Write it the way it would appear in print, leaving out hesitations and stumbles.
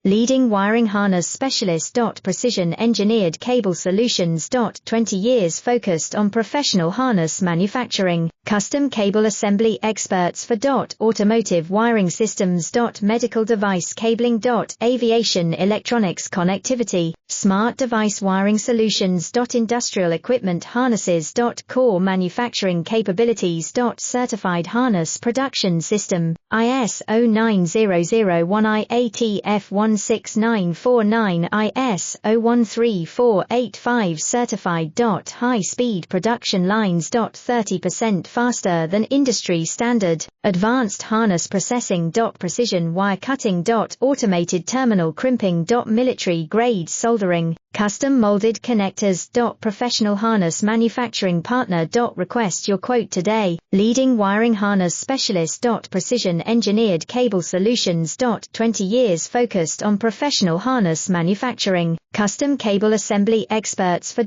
Leading wiring harness specialist. Precision engineered cable solutions. 20 years focused on professional harness manufacturing, custom cable assembly experts for automotive wiring systems. Medical device cabling. Aviation electronics connectivity, smart device wiring solutions. Industrial equipment harnesses. Core manufacturing capabilities. Certified harness production system, ISO9001 IATF 16949 ISO13485 Certified. High-speed production lines. 30% faster than industry standard. Advanced harness processing. Precision wire cutting. Automated terminal crimping. Military-grade soldering, custom molded connectors. Professional harness manufacturing partner. Request your quote today. Leading wiring harness specialist. Precision engineered cable solutions. 20 years focused on professional harness manufacturing, custom cable assembly experts for